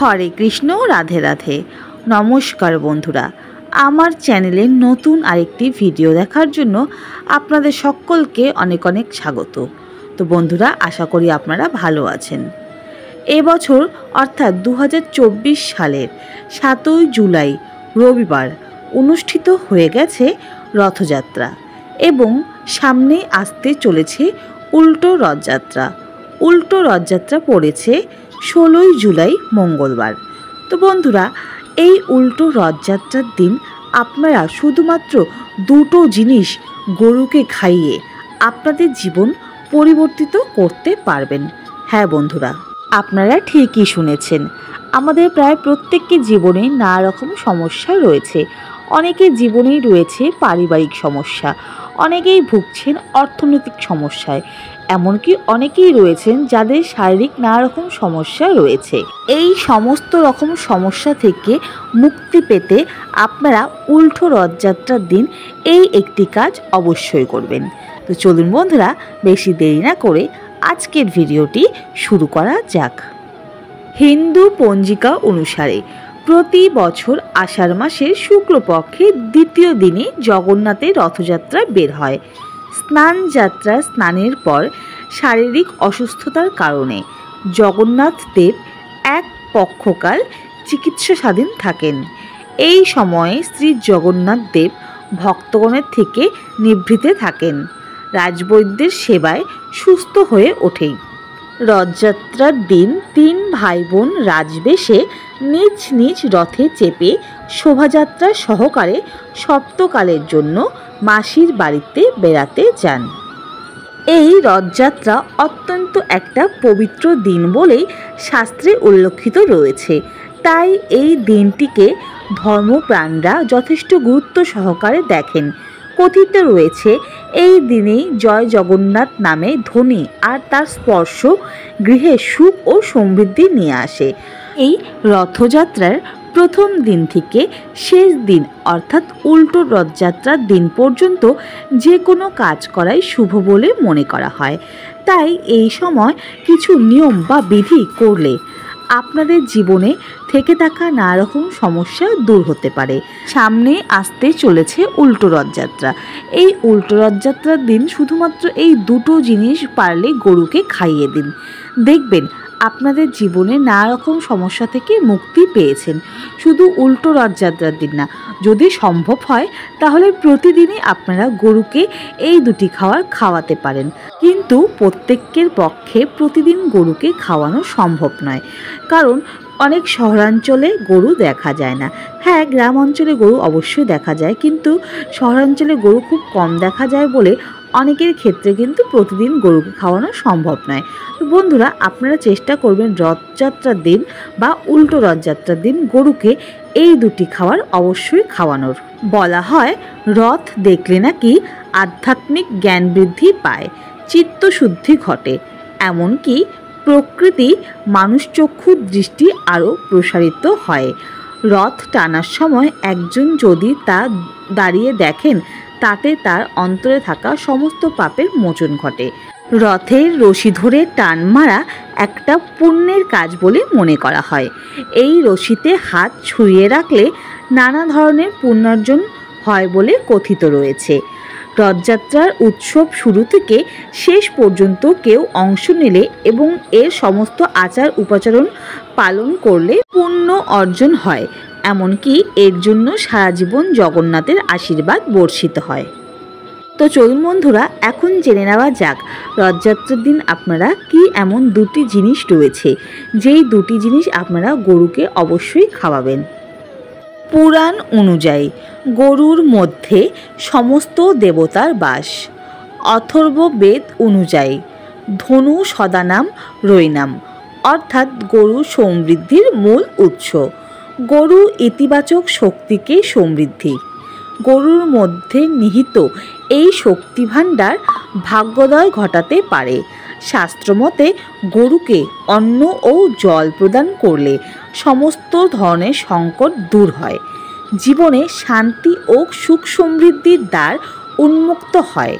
হরে কৃষ্ণ, রাধে রাধে। নমস্কার বন্ধুরা, আমার চ্যানেলে নতুন আরেকটি ভিডিও দেখার জন্য আপনাদের সকলকে অনেক অনেক স্বাগত। তো বন্ধুরা, আশা করি আপনারা ভালো আছেন। এবছর অর্থাৎ 2024 সালের 7ই জুলাই রবিবার অনুষ্ঠিত হয়ে গেছে রথযাত্রা এবং সামনেই আসতে চলেছে উল্টো রথযাত্রা। উল্টো রথযাত্রা পড়েছে 16ই জুলাই মঙ্গলবার। তো বন্ধুরা, এই উল্টো রথযাত্রার দিন আপনারা শুধুমাত্র দুটো জিনিস গরুকে খাইয়ে আপনাদের জীবন পরিবর্তিত করতে পারবেন। হ্যাঁ বন্ধুরা, আপনারা ঠিকই শুনেছেন। আমাদের প্রায় প্রত্যেকের জীবনে নানা রকম সমস্যা রয়েছে। অনেকের জীবনেই রয়েছে পারিবারিক সমস্যা, অনেকেই ভুগছেন অর্থনৈতিক সমস্যায়, এমনকি অনেকেই রয়েছেন যাদের শারীরিক নানা রকম সমস্যা রয়েছে। এই সমস্ত রকম সমস্যা থেকে মুক্তি পেতে আপনারা উল্টো রথযাত্রার দিন এই একটি কাজ অবশ্যই করবেন। তো চলুন বন্ধুরা, বেশি দেরি না করে আজকের ভিডিওটি শুরু করা যাক। হিন্দু পঞ্জিকা অনুসারে প্রতি বছর আষাঢ় মাসের শুক্লপক্ষের দ্বিতীয় দিনে জগন্নাথের রথযাত্রা বের হয়। স্নানের পর শারীরিক অসুস্থতার কারণে জগন্নাথ দেব এক পক্ষকাল চিকিৎসাধীন থাকেন। এই সময়ে শ্রী জগন্নাথ দেব ভক্তগণের থেকে নিভৃতে থাকেন, রাজবৈদ্যের সেবায় সুস্থ হয়ে ওঠেন। রথযাত্রার দিন 3 ভাই বোন রাজবেশে নিজ নিজ রথে চেপে শোভাযাত্রা সহকারে সপ্তকালের জন্য মাসির বাড়িতে বেড়াতে যান। এই রথযাত্রা অত্যন্ত একটা পবিত্র দিন বলেই শাস্ত্রে উল্লেখিত রয়েছে। তাই এই দিনটিকে ধর্মপ্রাণরা যথেষ্ট গুরুত্ব সহকারে দেখেন। কথিত রয়েছে, এই দিনেই জয় জগন্নাথ নামে ধ্বনি আর তার স্পর্শ গৃহে সুখ ও সমৃদ্ধি নিয়ে আসে। এই রথযাত্রার প্রথম দিন থেকে শেষ দিন অর্থাৎ উল্টো রথযাত্রার দিন পর্যন্ত যে কোনো কাজ করাই শুভ বলে মনে করা হয়। তাই এই সময় কিছু নিয়ম বা বিধি করলে আপনাদের জীবনে থেকে থাকা নানা রকম সমস্যা দূর হতে পারে। সামনে আসতে চলেছে উল্টো রথযাত্রা। এই উল্টো রথযাত্রার দিন শুধুমাত্র এই দুটো জিনিস পারলে গরুকে খাইয়ে দিন, দেখবেন আপনাদের জীবনে নানা রকম সমস্যা থেকে মুক্তি পেয়েছেন। শুধু উল্টো রথযাত্রার দিন না, যদি সম্ভব হয় তাহলে প্রতিদিনই আপনারা গরুকে এই দুটি খাওয়াতে পারেন। কিন্তু প্রত্যেকের পক্ষে প্রতিদিন গরুকে খাওয়ানো সম্ভব নয়, কারণ অনেক শহরাঞ্চলে গরু দেখা যায় না। হ্যাঁ, গ্রাম অঞ্চলে গরু অবশ্যই দেখা যায়, কিন্তু শহরাঞ্চলে গরু খুব কম দেখা যায় বলে অনেকের ক্ষেত্রে কিন্তু প্রতিদিন গরুকে খাওয়ানো সম্ভব নয়। তো বন্ধুরা, আপনারা চেষ্টা করবেন রথযাত্রার দিন বা উল্টো রথযাত্রার দিন গরুকে এই দুটি খাবার অবশ্যই খাওয়ানোর। বলা হয়, রথ দেখলে নাকি আধ্যাত্মিক জ্ঞান বৃদ্ধি পায়, চিত্তশুদ্ধি ঘটে, এমনকি প্রকৃতি মানুষচক্ষু দৃষ্টি আরও প্রসারিত হয়। রথ টানার সময় একজন যদি তা দাঁড়িয়ে দেখেন, তাতে তার অন্তরে থাকা সমস্ত পাপের মোচন ঘটে। রথের রশি ধরে টান মারা একটা পুণ্যের কাজ বলে মনে করা হয়। এই রশিতে হাত ছুঁয়ে রাখলে নানা ধরনের পুণ্যার্জন হয় বলে কথিত রয়েছে। রথযাত্রার উৎসব শুরু থেকে শেষ পর্যন্ত কেউ অংশ নিলে এবং এর সমস্ত আচার উপাচারণ পালন করলে পুণ্য অর্জন হয়, এমনকি এর জন্য সারা জীবন জগন্নাথের আশীর্বাদ বর্ষিত হয়। তো চলুন বন্ধুরা, এখন জেনে নেওয়া যাক রথযাত্রার দিন আপনারা কি এমন দুটি জিনিস রয়েছে যেই দুটি জিনিস আপনারা গরুকে অবশ্যই খাওয়াবেন। পুরাণ অনুযায়ী গরুর মধ্যে সমস্ত দেবতার বাস। অথর্ববেদ অনুযায়ী ধনু সদানাম রৈনাম, অর্থাৎ গরু সমৃদ্ধির মূল উৎস। গরু ইতিবাচক শক্তিকে সমৃদ্ধি। গরুর মধ্যে নিহিত এই শক্তি ভাণ্ডার ভাগ্যোদয় ঘটাতে পারে। শাস্ত্রমতে গরুকে অন্ন ও জল প্রদান করলে সমস্ত ধরনের সংকট দূর হয়, জীবনে শান্তি ও সুখ সমৃদ্ধির দ্বার উন্মুক্ত হয়।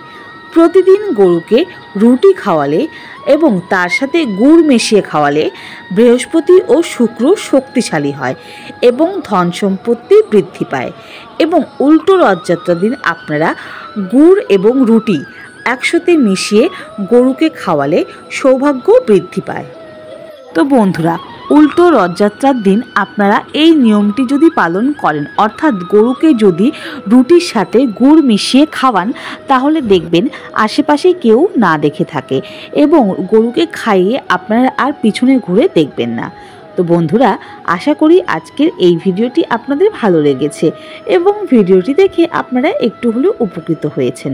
প্রতিদিন গরুকে রুটি খাওয়ালে এবং তার সাথে গুড় মিশিয়ে খাওয়ালে বৃহস্পতি ও শুক্র শক্তিশালী হয় এবং ধন সম্পত্তি বৃদ্ধি পায়। এবং উল্টো রথযাত্রার দিন আপনারা গুড় এবং রুটি একসাথে মিশিয়ে গরুকে খাওয়ালে সৌভাগ্য বৃদ্ধি পায়। তো বন্ধুরা, উল্টো রথযাত্রার দিন আপনারা এই নিয়মটি যদি পালন করেন, অর্থাৎ গরুকে যদি রুটির সাথে গুড় মিশিয়ে খাওয়ান, তাহলে দেখবেন আশেপাশে কেউ না দেখে থাকে এবং গরুকে খাইয়ে আপনারা আর পিছনে ঘুরে দেখবেন না। তো বন্ধুরা, আশা করি আজকের এই ভিডিওটি আপনাদের ভালো লেগেছে এবং ভিডিওটি দেখে আপনারা একটু হলেও উপকৃত হয়েছেন।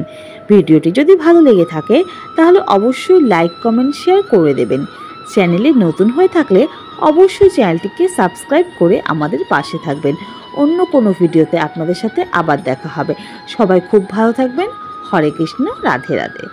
ভিডিওটি যদি ভালো লেগে থাকে তাহলে অবশ্যই লাইক, কমেন্ট, শেয়ার করে দেবেন। চ্যানেলে নতুন হয়ে থাকলে অবশ্যই চ্যানেলটিকে সাবস্ক্রাইব করে আমাদের পাশে থাকবেন। অন্য কোনো ভিডিওতে আপনাদের সাথে আবার দেখা হবে। সবাই খুব ভালো থাকবেন। হরে কৃষ্ণ, রাধে রাধে।